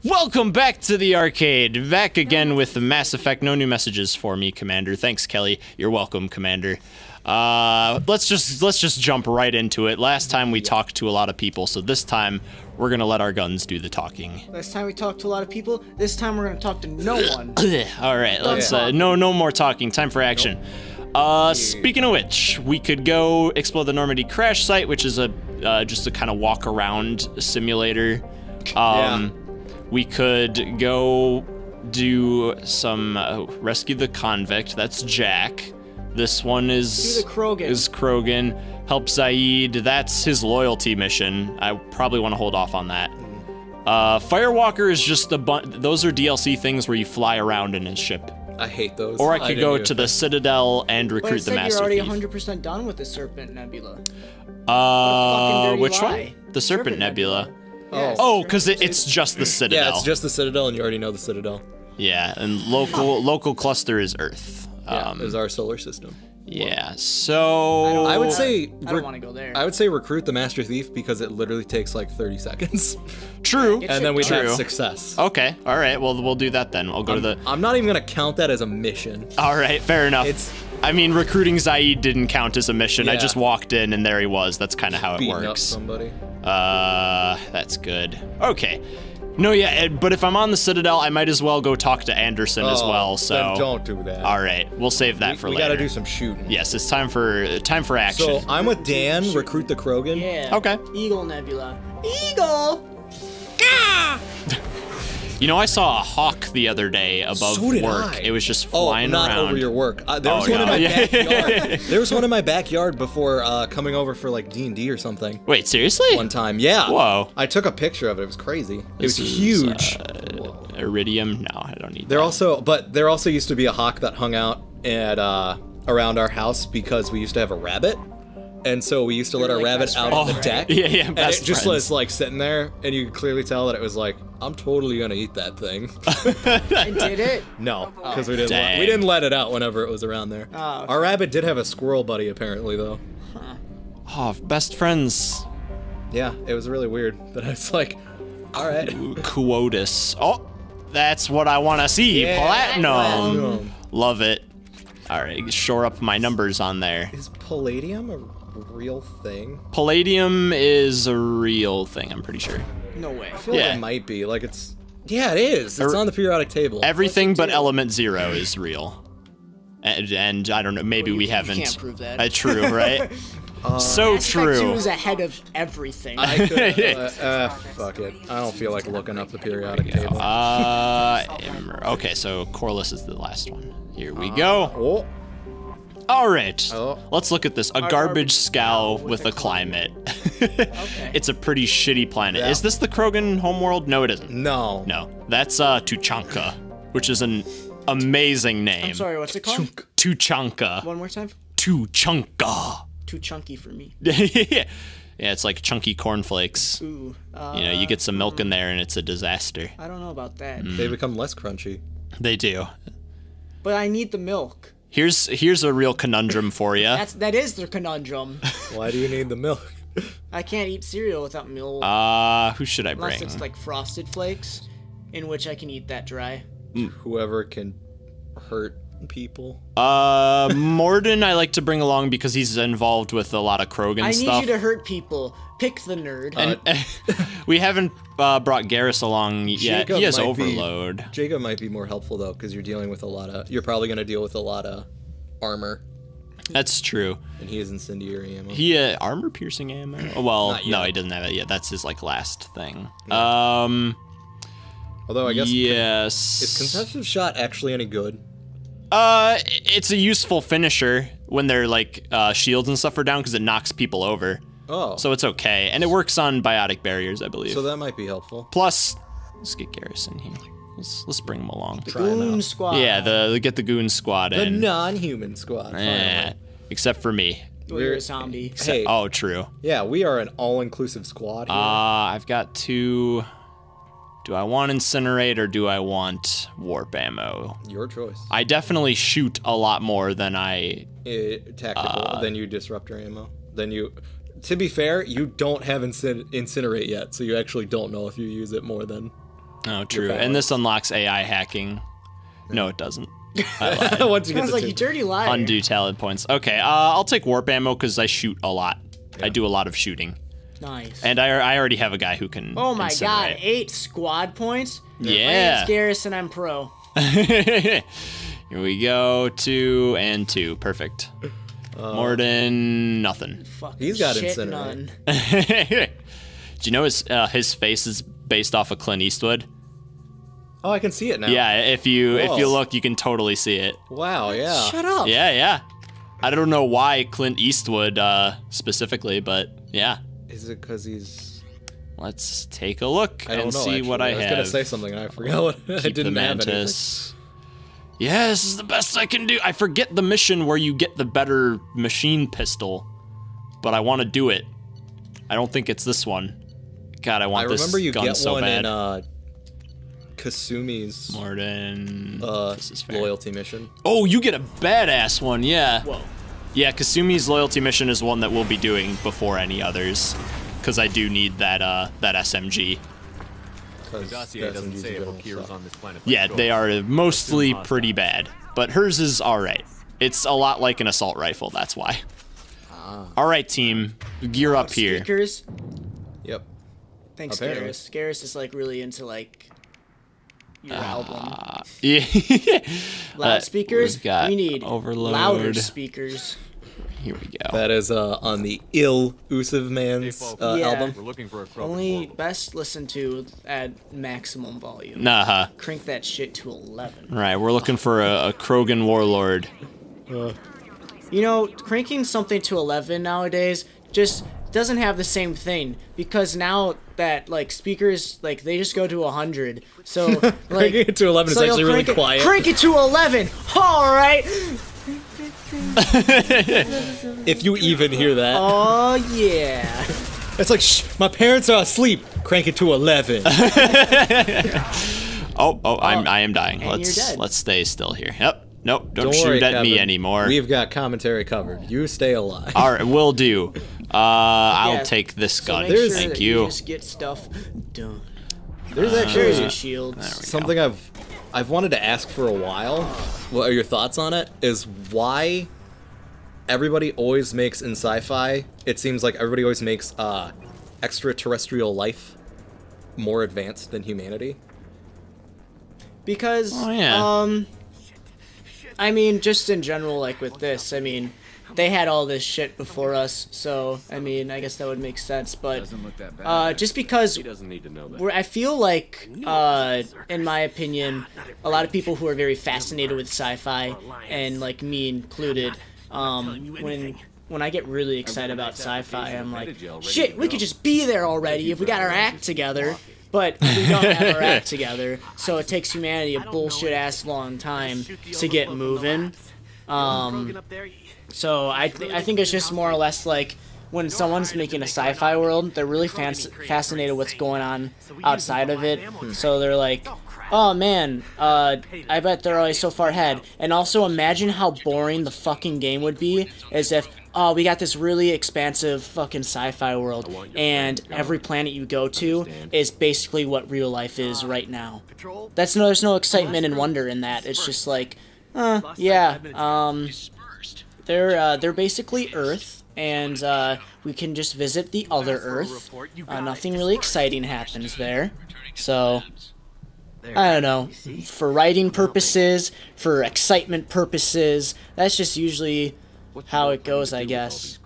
Welcome back to the arcade. Back again with the Mass Effect. No new messages for me, Commander. Thanks, Kelly. You're welcome, Commander. Let's just jump right into it. Last time we talked to a lot of people, so this time we're gonna let our guns do the talking. Last time we talked to a lot of people. This time we're gonna talk to no one. All right, let's no more talking. Time for action. Speaking of which, we could go explore the Normandy crash site, which is just a kind of walk around simulator. We could go do some rescue the convict. That's Jack. This one is Krogan. Help Zaid. That's his loyalty mission. I probably want to hold off on that. Firewalker is just those are DLC things where you fly around in his ship. I hate those. Or I could go to the Citadel and recruit the Master Thief. You're already 100% done with the Serpent Nebula. Which one? The Serpent Nebula. Yeah, oh, because it's just the Citadel. Yeah, it's just the Citadel, and you already know the Citadel. Yeah, and local cluster is Earth. Is our solar system. Yeah, so I would say I don't want to go there. I would say recruit the Master Thief because it literally takes like 30 seconds. True. And then we have success. Okay, all right. Well, we'll do that then. I'll go to the. I'm not even gonna count that as a mission. All right, fair enough. I mean, recruiting Zaid didn't count as a mission. Yeah. I just walked in and there he was. That's kind of how it Beating works. Up somebody. That's good. Okay. No, yeah, but if I'm on the Citadel, I might as well go talk to Anderson as well. So then don't do that. All right, we'll save that for later. We gotta do some shooting. Yes, it's time for action. So I'm with Dan. Recruit the Krogan. Yeah. Okay. Eagle Nebula. Eagle. You know, I saw a hawk the other day above work. It was just flying around. Not over your work. There was one in my backyard. There was one in my backyard before coming over for like D&D or something. Wait, seriously? One time, yeah. Whoa. I took a picture of it. It was crazy. It was huge. Iridium? No, I don't need that. There also used to be a hawk that hung out at around our house because we used to have a rabbit. And so we used to let our rabbit out on the deck. Yeah, and it just was like sitting there, and you could clearly tell that it was like, I'm totally gonna eat that thing. And did it? No, because we didn't let it out whenever it was around there. Oh, okay. Our rabbit did have a squirrel buddy apparently though. Huh. Oh, best friends. Yeah, it was really weird. But I was like, all right. Quotus. Oh, that's what I want to see. Yeah. Platinum. Love it. All right, shore up my numbers on there. Is palladium a real thing? Palladium is a real thing, I'm pretty sure. No way. I feel like it might be. Like it's... Yeah, it is. It's on the periodic table. Everything but element 0 is real. And I don't know, maybe we haven't... You can't prove that. True, right? So true. Mass Effect 2 is ahead of everything. I could, fuck it. I don't feel like looking up the periodic table. Okay, so Corliss is the last one. Here we go. Oh. All right, let's look at this. A garbage scow with a climate. Okay. It's a pretty shitty planet. Yeah. Is this the Krogan homeworld? No, it isn't. No. No, that's Tuchanka, which is an amazing name. I'm sorry, what's it called? Tuchanka. One more time? Tuchanka. Too chunky for me. Yeah, it's like chunky cornflakes. Ooh. You know, you get some milk in there and it's a disaster. I don't know about that. They become less crunchy. They do. But I need the milk. Here's a real conundrum for you. That is their conundrum. Why do you need the milk? I can't eat cereal without milk. Who should I bring? Unless it's like Frosted Flakes, in which I can eat that dry. Whoever can hurt people. Morden I like to bring along because he's involved with a lot of Krogan stuff. I need you to hurt people. Pick the nerd. And we haven't brought Garrus along yet. He has overload. Jacob might be more helpful though, because you're dealing with a lot of. You're probably gonna deal with a lot of armor. That's true. And he has incendiary ammo. He armor piercing ammo. Oh, well, no, he doesn't have it yet. That's his like last thing. Yeah. Although I guess yes. Is contested shot actually any good? It's a useful finisher when they're like shields and stuff are down because it knocks people over. Oh. So it's okay, and it works on biotic barriers, I believe. So that might be helpful. Plus, let's get Garrus in here. Let's bring him along. The Goon Squad. Yeah, get the Goon Squad in. The non-human squad. Except for me. We're a zombie. Hey, oh, true. Yeah, we are an all-inclusive squad here. I've got 2. Do I want Incinerate or do I want Warp Ammo? Your choice. I definitely shoot a lot more than I... Tactical, then you Disruptor Ammo. Then you... To be fair, you don't have Incinerate yet, so you actually don't know if you use it more than... Oh, true. And this unlocks AI hacking. No, it doesn't. Once you get Sounds like you dirty liar. Undo talent points. Okay, I'll take warp ammo because I shoot a lot. I do a lot of shooting. Nice. And I already have a guy who can. Oh my god, incinerate. 8 squad points? Yeah. My name's Garrus and I'm pro. Here we go. 2 and 2. Perfect. Morden, nothing. Fucking He's got shit, incinerate. none. Do you know his face is based off of Clint Eastwood? Oh, I can see it now. Yeah, if you Whoa. look, you can totally see it. Wow, yeah. Shut up. Yeah. I don't know why Clint Eastwood specifically, but yeah. Is it because he's... Let's take a look I don't and know, see actually. what I was have. going to say something and I forgot what... I Keep didn't the have anything. mantis. Yeah, this is the best I can do. I forget the mission where you get the better machine pistol, but I want to do it. I don't think it's this one. God, I want this remember you gun get so one bad. in Kasumi's Morden. This is fair. loyalty mission. Oh, you get a badass one, yeah. Whoa. Yeah, Kasumi's loyalty mission is one that we'll be doing before any others, because I do need that SMG. The dossier doesn't say if Okira's on this planet. Yeah, they are mostly pretty bad, but hers is all right. It's a lot like an assault rifle, that's why. All right, team, gear up here. Speakers? Yep. Thanks, Apparently. Garrus. Garrus is like really into like your album. Yeah. Loudspeakers? we've got We need overload. louder speakers. Here we go. That is on the Elusive Man's Yeah. album. We're looking for a Krogan Only warlord. best listened to at maximum volume. Nah, Crank that shit to 11. right, we're looking for a Krogan warlord. You know, cranking something to 11 nowadays just doesn't have the same thing, because now that like speakers like they just go to 100. So like Cranking it to 11 is so you'll actually really crank it- quiet. Crank it to 11. All right. If you even hear that. Oh yeah. It's like, shh, my parents are asleep. Crank it to 11. I am dying. and you're dead. Let's stay still here. Yep. Nope. Don't worry, shoot at me Kevin. anymore. We've got commentary covered. You stay alive. All right, will do. I'll Yeah, take this So gun. make sure Thank that you. just get stuff done. There's There's actually your shields. something I've wanted to ask for a while. What are your thoughts on it? Is why everybody always makes in sci-fi, it seems like everybody always makes extraterrestrial life more advanced than humanity. Because Oh, yeah. I mean, just in general, like with this, I mean, they had all this shit before us, so I mean, I guess that would make sense. But Doesn't look that bad. just because He doesn't need to know that. I feel like, in my opinion, a lot of people who are very fascinated with sci-fi, and like me included, when I get really excited about sci-fi, I'm like, shit, we could just be there already if we got our act together. But we don't have our act together, so it takes humanity a bullshit-ass long time to get moving. So I think it's just more or less like when someone's making a sci-fi world, they're really fascinated with what's going on outside of it. So they're like, oh man, I bet they're always so far ahead. And also imagine how boring the fucking game would be as if, oh, we got this really expansive fucking sci-fi world, and every planet you go to is basically what real life is right now. There's no excitement and wonder in that. It's just like, yeah, they're basically Earth, and we can just visit the other Earth. Nothing really exciting happens there. So I don't know, for writing purposes, for excitement purposes, that's just usually how it goes, I guess.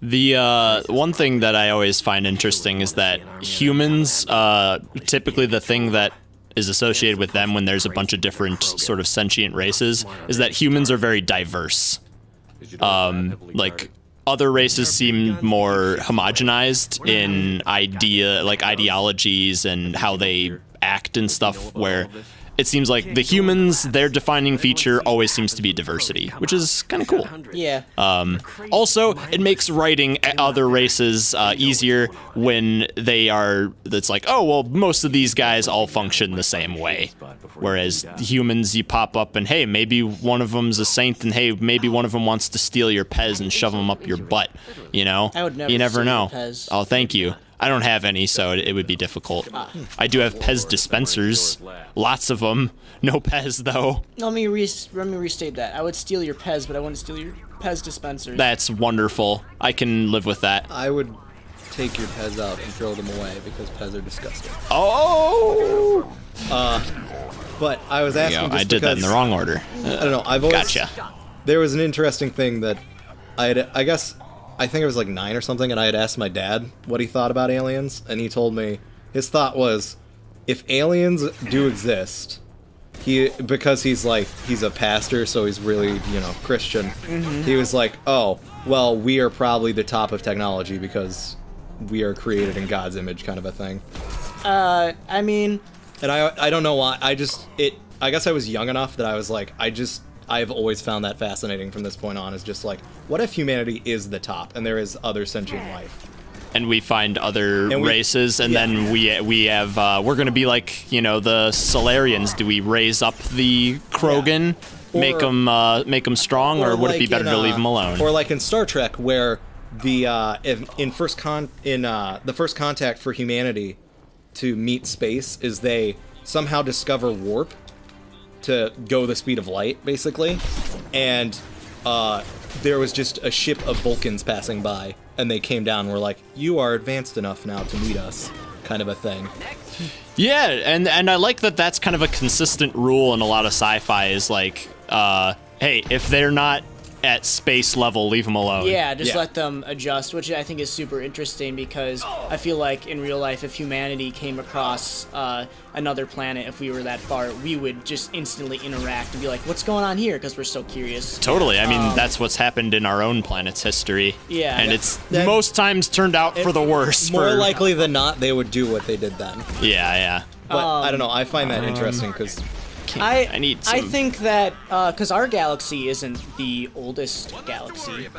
The one thing that I always find interesting is that humans, typically the thing that is associated with them when there's a bunch of different sort of sentient races is that humans are very diverse. Like other races seem more homogenized in ideologies and how they act and stuff, where it seems like the humans, their defining feature always seems to be diversity, which is kind of cool. Yeah. Also, it makes writing other races easier when it's like, oh, well, most of these guys all function the same way. Whereas humans, you pop up and, hey, maybe one of them's a saint, and hey, maybe one of them wants to steal your Pez and shove them up your butt, you know? I would never You never steal know. your Pez. Oh, thank you. I don't have any, so it would be difficult. I do have Pez dispensers, lots of them. No Pez though. Let me restate that. I would steal your Pez, but I wouldn't steal your Pez dispensers. That's wonderful. I can live with that. I would take your Pez out and throw them away because Pez are disgusting. Oh! But I was asking just I did that in the wrong order. I don't know. I've always... Gotcha. There was an interesting thing that I think I was like 9 or something, and I had asked my dad what he thought about aliens, and he told me his thought was, if aliens do exist, because he's a pastor, so he's really, you know, Christian. He was like, oh, well, we are probably the top of technology because we are created in God's image, kind of a thing. I mean, and I don't know why. I guess I was young enough that I was like, I've always found that fascinating from this point on, is just like, what if humanity is the top and there is other sentient life? And we find other races, and then we have, we're gonna be like, you know, the Solarians. Do we raise up the Krogan, make them strong, or would it be better to leave them alone? Or like in Star Trek, where the first contact for humanity to meet space is they somehow discover warp to go the speed of light, basically, and there was just a ship of Vulcans passing by, and they came down and were like, you are advanced enough now to meet us, kind of a thing. Yeah, and I like that that's kind of a consistent rule in a lot of sci-fi, is like, hey, if they're not at space level, leave them alone. Yeah, just let them adjust, which I think is super interesting, because I feel like in real life, if humanity came across another planet, if we were that far, we would just instantly interact and be like, what's going on here? Because we're so curious. Totally. I mean, that's what's happened in our own planet's history. Yeah. And it's most times turned out for the worse. More likely than not, they would do what they did then. Yeah, yeah. But I don't know. I find that interesting because... I think that because our galaxy isn't the oldest galaxy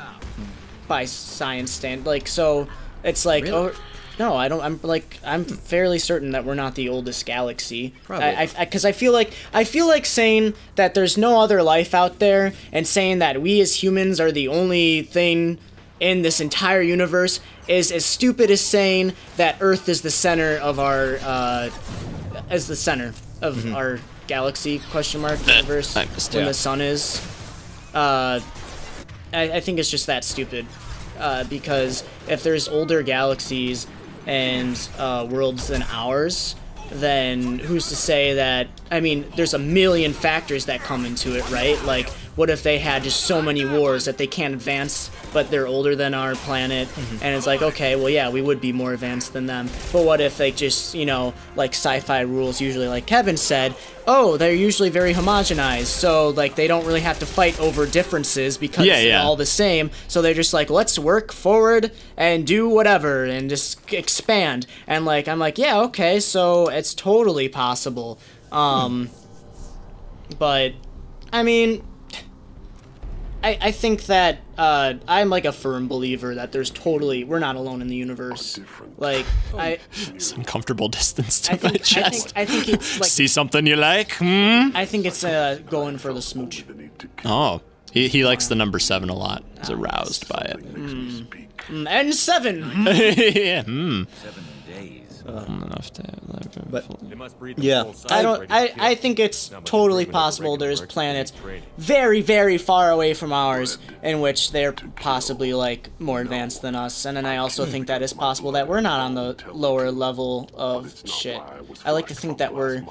by science stand, like, so it's like, really? Oh no, I don't. I'm fairly certain that we're not the oldest galaxy. Probably. Because I feel like saying that there's no other life out there and saying that we as humans are the only thing in this entire universe is as stupid as saying that Earth is the center of our our galaxy universe when the sun is. I think it's just that stupid, because if there's older galaxies and worlds than ours, then who's to say that? I mean, there's a million factors that come into it, right? Like, what if they had just so many wars that they can't advance, but they're older than our planet, and it's like, okay, well, yeah, we would be more advanced than them, but what if they just, you know, like sci-fi rules usually, like Kevin said, oh, they're usually very homogenized, so, like, they don't really have to fight over differences because they're all the same, so they're just like, let's work forward and do whatever, and just expand, and, like, I'm like, yeah, okay, so it's totally possible, but, I mean... I think that I'm like a firm believer that we're not alone in the universe. Like, some comfortable distance to my chest. I think it's like, see something you like? I think it's going for the smooch. Oh, he likes the number 7 a lot. He's aroused by it. And 7. Yeah. 7 days. Enough to but yeah, I think it's totally possible there's planets very, very far away from ours in which they're possibly, like, more advanced than us, and then I also think that it's possible that we're not on the lower level of shit. I like to think that we're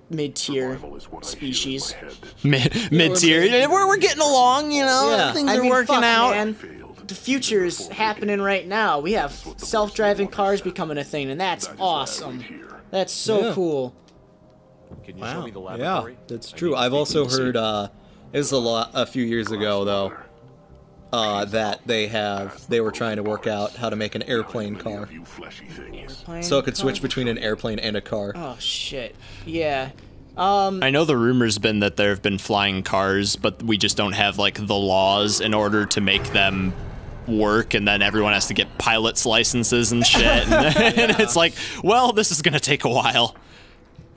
mid-tier species. Mid-tier? We're getting along, you know? Yeah. Things are working out. Man. The future's happening right now. We have self-driving cars becoming a thing, and that's awesome. That's so cool. Can you show me the Yeah, laboratory? that's true. I've also heard, it was a few years ago, though, that they were trying to work out how to make an airplane car. Airplane So it could switch between an airplane and a car. Oh, shit. Yeah. I know the rumor's been that there have been flying cars, but we just don't have, like, the laws in order to make them work, and then everyone has to get pilot's licenses and shit, and it's like, well, this is gonna take a while.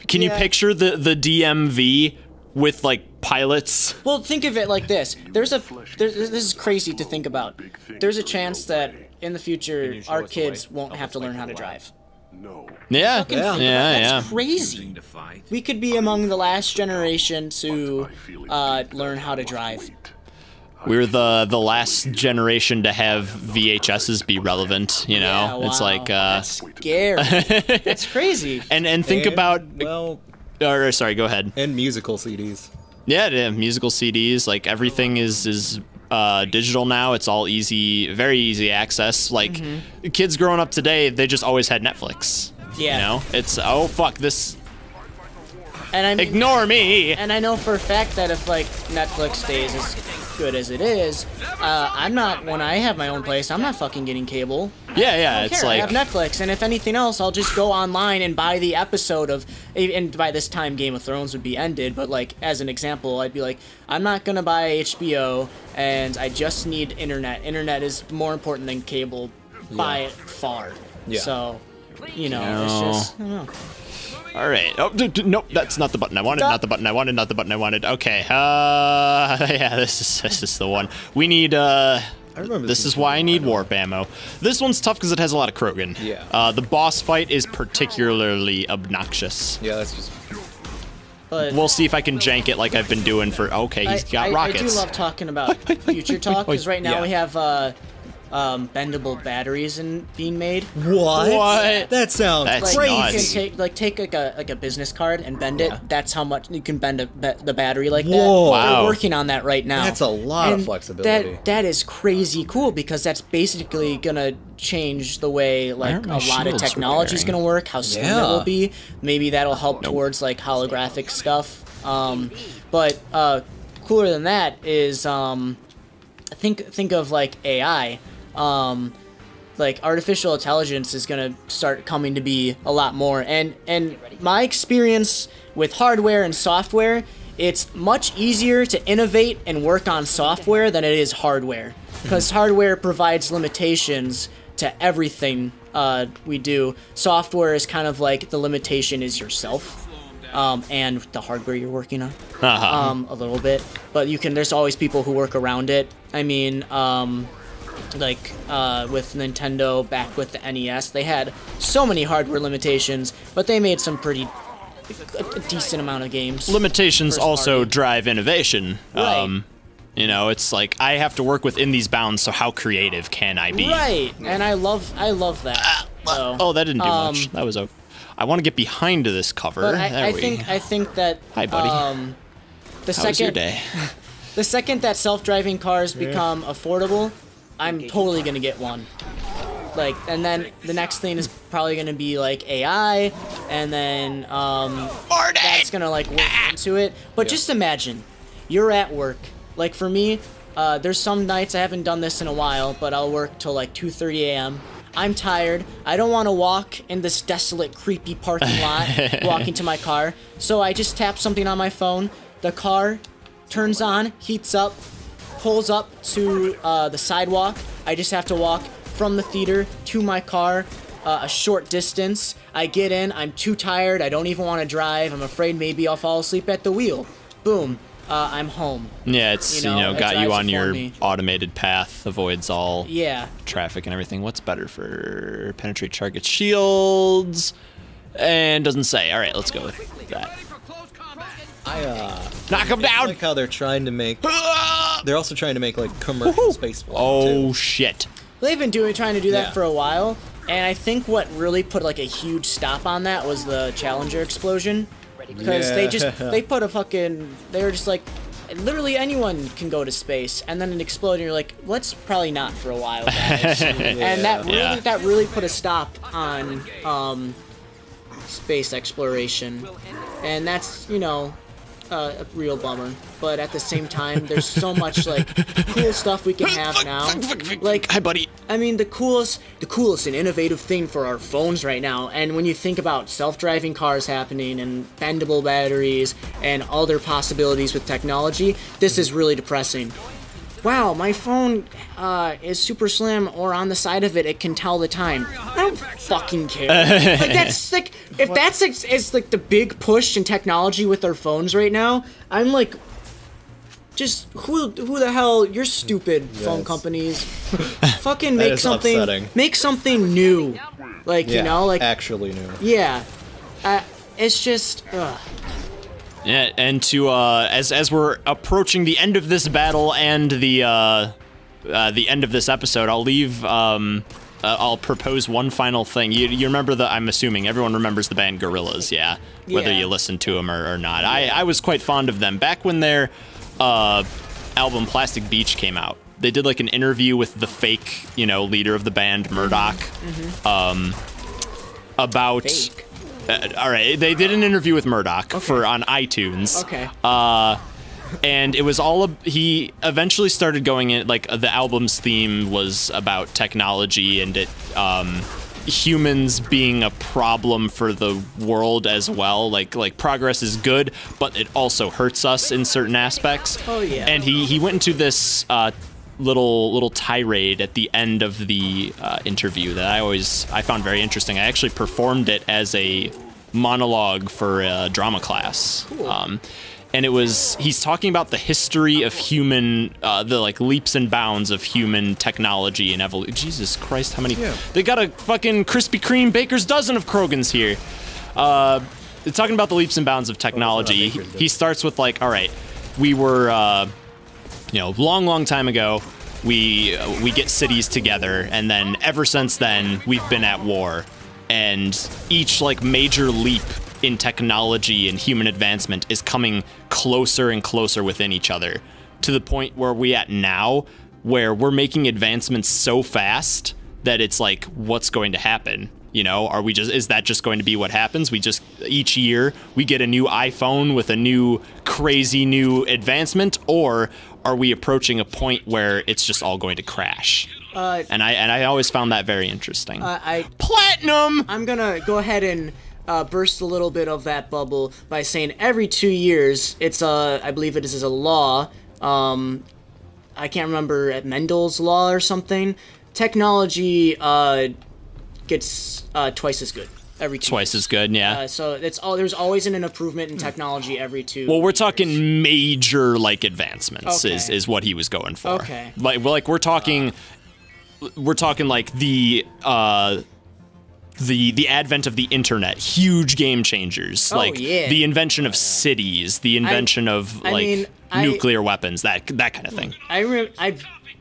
Can you picture the DMV with, like, pilots? Well, think of it like this. This is crazy to think about. There's a chance that in the future, our kids won't have to learn how to drive. Yeah, That's yeah. crazy. We could be among the last generation to learn how to drive. We're the last generation to have VHSs be relevant, you know? Yeah, wow. It's like that's scary. That's crazy. And think about or sorry, go ahead. And musical CDs. Yeah, musical CDs, like everything is digital now. It's all easy, very easy access. Like kids growing up today, they just always had Netflix. Yeah. You know? It's oh fuck this. And I mean, ignore me. And I know for a fact that if like Netflix stays as good as it is, I'm not, when I have my own place, I'm not fucking getting cable. Yeah, it's like I have Netflix, and if anything else, I'll just go online and buy the episode of, and by this time Game of Thrones would be ended, but like as an example, I'd be like, I'm not gonna buy HBO, and I just need internet. Internet is more important than cable by far. Yeah. So, you know, it's just, I don't know. all right. Oh, nope, that's not the button I wanted. Not the button I wanted. Not the button I wanted. Okay. Yeah, this is the one. We need. I remember. This is why I need warp ammo. This one's tough because it has a lot of Krogan. Yeah. The boss fight is particularly obnoxious. Yeah, that's just. But we'll see if I can jank it like I've been doing for. Okay, he's got rockets. I do love talking about future talk because right now we have bendable batteries being made. What? That sounds That's crazy. nuts. You can take like a business card and bend it. That's how much you can bend the battery like that. Whoa. Wow. They're working on that right now. That's a lot of flexibility. That is crazy cool because that's basically gonna change the way like a lot of technology is gonna work. How slim it will be. Maybe that'll help towards like holographic stuff. But cooler than that is think of like AI. Like artificial intelligence is gonna start coming to be a lot more, and my experience with hardware and software, it's much easier to innovate and work on software than it is hardware, because hardware provides limitations to everything we do. Software is kind of like the limitation is yourself, and the hardware you're working on, a little bit, but there's always people who work around it. I mean, like with Nintendo back with the NES, they had so many hardware limitations, but they made some a decent amount of games. Limitations also drive innovation. Right. You know, it's like I have to work within these bounds, so how creative can I be? Right, and I love that. So, oh, that didn't do much. That was I want to get behind to this cover. But I think that hi, buddy. How was your day? The second that self-driving cars become affordable, I'm totally gonna get one. Like, and then the next thing is probably gonna be like AI, and then that's gonna like work into it. But just imagine, you're at work. Like for me, there's some nights I haven't done this in a while, but I'll work till like 2:30 a.m. I'm tired. I don't want to walk in this desolate, creepy parking lot, walking to my car. So I just tap something on my phone. The car turns on, heats up, pulls up to the sidewalk. I just have to walk from the theater to my car, a short distance. I get in, I'm too tired, I don't even want to drive, I'm afraid maybe I'll fall asleep at the wheel. Boom, I'm home. Yeah, it's, got you on your automated path, avoids all yeah. traffic and everything. What's better for penetrate target shields? And doesn't say. All right, let's go with that. Knock them down! I like how they're trying to make... They're also trying to make, like, commercial space flight, too. Shit. They've been trying to do that for a while, and I think what really put, like, a huge stop on that was the Challenger explosion. Because they put a fucking... They were just like, literally anyone can go to space, and then it exploded, and you're like, let's probably not for a while, guys. And that really put a stop on space exploration. And that's, a real bummer, but at the same time, there's so much like cool stuff we can have now. Like, hi, buddy. I mean, the coolest and innovative thing for our phones right now. And when you think about self-driving cars happening and bendable batteries and other possibilities with technology, this is really depressing. Wow, my phone is super slim, or on the side of it, it can tell the time. I don't fucking care. Like, that's like, if that's is like the big push in technology with our phones right now, I'm like, just who the hell? You're stupid, phone companies. Fucking make something. Upsetting. Make something new. Like you know, like actually new. Yeah. It's just. Yeah, and to as we're approaching the end of this battle and the end of this episode, I'll leave. I'll propose one final thing. You remember I'm assuming everyone remembers the band Gorillaz, yeah? Whether you listen to them or not. Yeah. I was quite fond of them. Back when their album Plastic Beach came out, they did like an interview with the fake, leader of the band, Murdoch, about... Fake. All right, they did an interview with Murdoch on iTunes. Okay. And it was he eventually started going in, like, the album's theme was about technology and humans being a problem for the world as well. Like progress is good, but it also hurts us in certain aspects. Oh, yeah. And he went into this little tirade at the end of the interview that I found very interesting. I actually performed it as a monologue for a drama class. Cool. And he's talking about the history of human, the like leaps and bounds of human technology and evolution. Jesus Christ, how many? Yeah. They got a fucking Krispy Kreme baker's dozen of Krogans here. They're talking about the leaps and bounds of technology. He starts with like, all right, we were, long time ago, we get cities together, and then ever since then, we've been at war. And each like major leap in technology and human advancement is coming closer and closer within each other, to the point where we at now, where we're making advancements so fast that it's like, what's going to happen? Is that just going to be what happens? Each year we get a new iPhone with a new crazy new advancement, or are we approaching a point where it's just all going to crash? And I always found that very interesting. Platinum! I'm gonna go ahead and burst a little bit of that bubble by saying every 2 years, I believe it is a law, I can't remember, at Mendel's law or something, technology gets twice as good every 2 Twice years. as good, yeah. So there's always an improvement in technology every 2 Well, we're years. talking major like advancements is what he was going for. Okay. Like we're talking like the advent of the internet, huge game changers, the invention of cities, the invention of nuclear weapons, that kind of thing.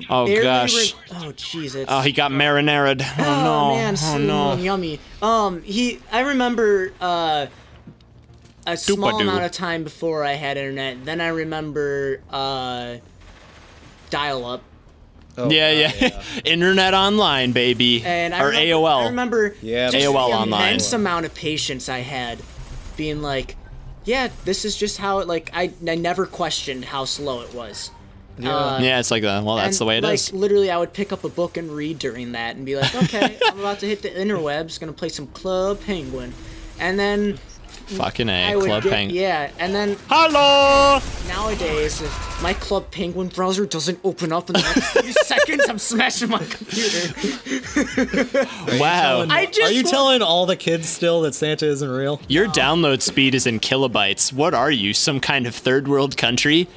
Oh gosh. Oh Jesus. Oh, he got marinaraed. Oh no. Man, oh no. Yummy. I remember a small amount of time before I had internet. Then I remember dial-up. Oh, yeah. Internet online, baby. And AOL. I remember just AOL the online. immense amount of patience I had, being like, yeah, this is just how it. I never questioned how slow it was. Yeah, it's like that's the way it is. Literally, I would pick up a book and read during that, and be like, okay, I'm about to hit the interwebs, gonna play some Club Penguin, and then. Fucking A, Club Penguin. Yeah, and then... Hello! Nowadays, if my Club Penguin browser doesn't open up in the next few seconds, I'm smashing my computer. Wow. Are you telling all the kids still that Santa isn't real? Your download speed is in kilobytes. What are you, some kind of third world country?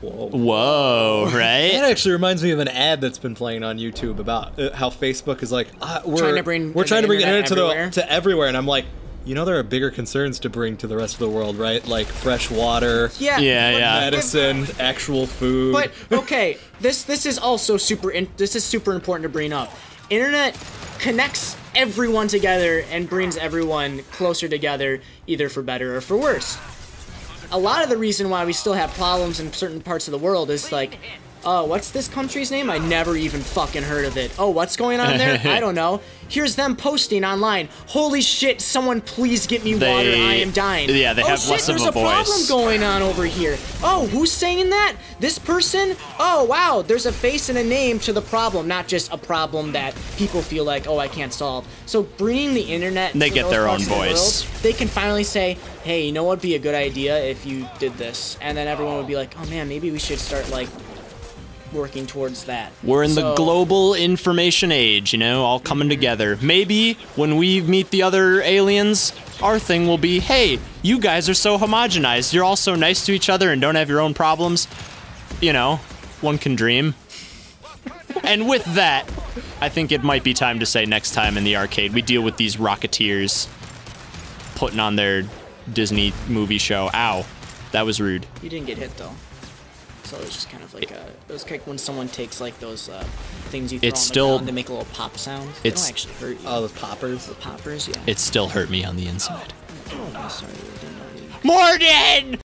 Whoa, right? That actually reminds me of an ad that's been playing on YouTube about how Facebook is like, we're trying to bring internet to everywhere, and I'm like, there are bigger concerns to bring to the rest of the world, right? Like fresh water, medicine, actual food. But okay, this is also super important to bring up. Internet connects everyone together and brings everyone closer together, either for better or for worse. A lot of the reason why we still have problems in certain parts of the world is like, what's this country's name? I never even fucking heard of it. Oh, what's going on there? I don't know. Here's them posting online. Holy shit, someone please get me water. I am dying. Yeah, they have less of a voice. There's a problem going on over here. Oh, who's saying that? This person? Oh, wow, there's a face and a name to the problem, not just a problem that people feel like, oh, I can't solve. So bringing the internet they to get those their parts own of the voice. world, they can finally say, hey, you know what would be a good idea if you did this? And then everyone would be like, oh man, maybe we should start working towards that. We're in the global information age, all coming together. Maybe when we meet the other aliens, our thing will be, hey, you guys are so homogenized. You're all so nice to each other and don't have your own problems. you know, one can dream. And with that, I think it might be time to say next time in the arcade we deal with these Rocketeers putting on their Disney movie show. Ow, that was rude. You didn't get hit though. So it was just kind of like it was like when someone takes like those things you throw on the ground, they make a little pop sound. They don't actually hurt you. Oh, the poppers? The poppers, yeah. It still hurt me on the inside. Oh, sorry, I didn't know you. Morgan!